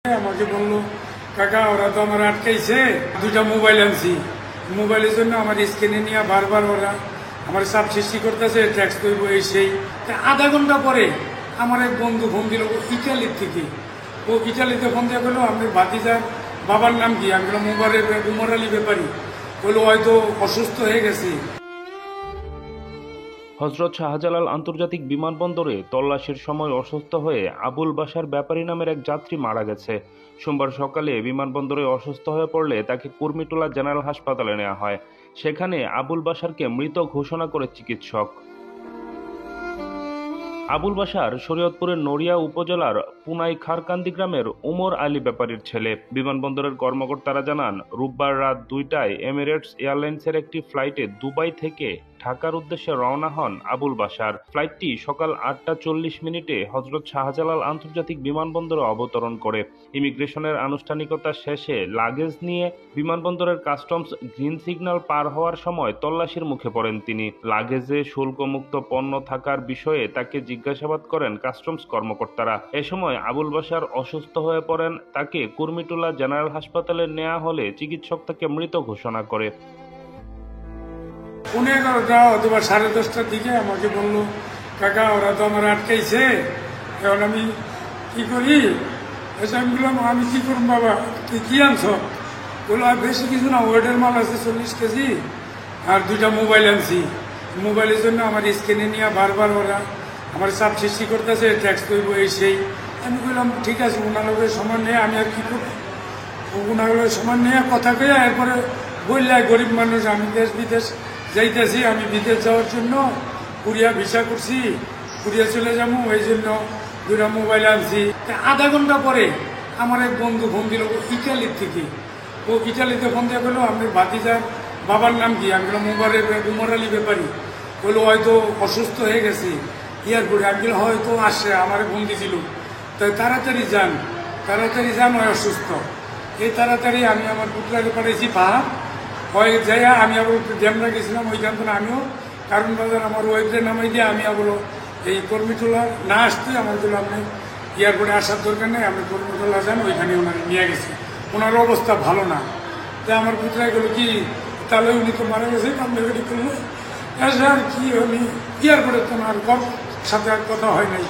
আমাকে বললো, কাকা ওরা তো আমার আটকাইছে, দুইটা মোবাইল আনছি, মোবাইলের জন্য আমার স্ক্রিনে নিয়ে বারবার ওরা আমার চাপ সৃষ্টি করতেছে, ট্যাক্স করব এই সেই। আধা ঘন্টা পরে আমার এক বন্ধু ফোন দিল ইটালির থেকে। ও ইটালিতে ফোন দিয়ে বললো, আপনার ভাতিজার বাবার নাম কি? আমি বললাম উমর আলী ব্যাপারী। বললো হয়তো অসুস্থ হয়ে গেছে। হযরত শাহজালাল আন্তর্জাতিক বিমানবন্দরে তল্লাশির সময় অসুস্থ হয়ে আবুল বাশার ব্যাপারী নামের এক যাত্রী মারা গেছে। সোমবার সকালে বিমানবন্দরে অসুস্থ হয়ে পড়লে তাকে কুর্মিটোলা জেনারেল হাসপাতালে নেওয়া হয়। সেখানে আবুল বাশারকে মৃত ঘোষণা করে চিকিৎসক। আবুল বাশার শরীয়তপুরের নড়িয়া উপজেলার পুনাই খারকান্দি গ্রামের উমর আলী ব্যাপারীর ছেলে। বিমানবন্দরের কর্মকর্তারা জানান, রোববার রাত 2টায় এমিরেটস এয়ারলাইন্সের একটি ফ্লাইটে দুবাই থেকে ঢাকার উদ্দেশ্যে রওনা হন আবুল বাশার। ফ্লাইটটি সকাল 8টা 40 মিনিটে হযরত শাহজালাল আন্তর্জাতিক বিমানবন্দরে অবতরণ করে। ইমিগ্রেশনের আনুষ্ঠানিকতা শেষে লাগেজ নিয়ে বিমানবন্দরের কাস্টমস গ্রিন সিগন্যাল পার হওয়ার সময় তল্লাশির মুখে পড়েন তিনি। লাগেজে শুল্কমুক্ত পণ্য থাকার বিষয়ে তাকে জিজ্ঞাসাবাদ করেন কাস্টমস কর্মকর্তারা। এ সময় আবুল বাশার অসুস্থ হয়ে পড়েন। তাকে কুর্মিটোলা জেনারেল হাসপাতালে নেওয়া হলে চিকিৎসক তাকে মৃত ঘোষণা করে। 11টা অথবা 10:30টার দিকে আমাকে বললো, কাকা ওরা তো আমার আটকাইছে, এখন আমি কি করি? আমি বললাম, আমি কি করুন বাবা, তুই কি আনছ? বললো, আর বেশি কিছু না, ওয়েটের মাল আছে 40 কেজি, আর দুইটা মোবাইল আনছি, মোবাইলের জন্য আমার স্ক্রিনে নিয়ে বারবার ওরা আমার চাপ সৃষ্টি করতেছে, ট্যাক্স করব এই সেই। আমি বললাম, ঠিক আছে, ওনার সমান নিয়ে আমি আর কি করবো? ওনার সমান নিয়ে কথা কইয়া এরপরে বললে, গরিব মানুষ, আমি দেশ বিদেশ যাইতেছি, আমি বিদেশ যাওয়ার জন্য কুরিয়া ভিসা করছি, কুরিয়া চলে যাবো, এই জন্য দুটা মোবাইল আনছি। আধা ঘন্টা পরে আমার এক বন্ধু ফোন দিল ইটালির থেকে। ও ইটালিতে ফোন দিয়ে বললো, আপনার ভাতিজার বাবার নাম কি? আমি বললাম উমর আলী ব্যাপারী। বললো হয়তো অসুস্থ হয়ে গেছে এয়ারপোর্টে। আমি বললাম, হয়তো আসে, আমার ফোন দিয়েছিল, তাই তাড়াতাড়ি যান, হয় অসুস্থ। এই তাড়াতাড়ি আমি আমার পুত্রাকে পাঠাইছি পাহাড় হয় যাইয়া, আমি আবার ড্যামরা গেছিলাম, ওইখান থেকে আমিও কারণ বাজার আমার ওয়েবরে নামাই দিয়ে আমি আবার এই কর্মীটোলা না আসতে আমার বললো, আপনি এয়ারপোর্টে আসার দরকার নেই, আপনি কর্মীটোলা যান, ওইখানে ওনাকে নিয়ে গেছি। ওনার অবস্থা ভালো না। তাই আমার পুত্রাই গেলো, কি তাহলে উনি তো মারা গেছে, কান্দাকাটি করলো। আর কি, উনি এয়ারপোর্টে তো আর সাথে আর কথা হয় নাই।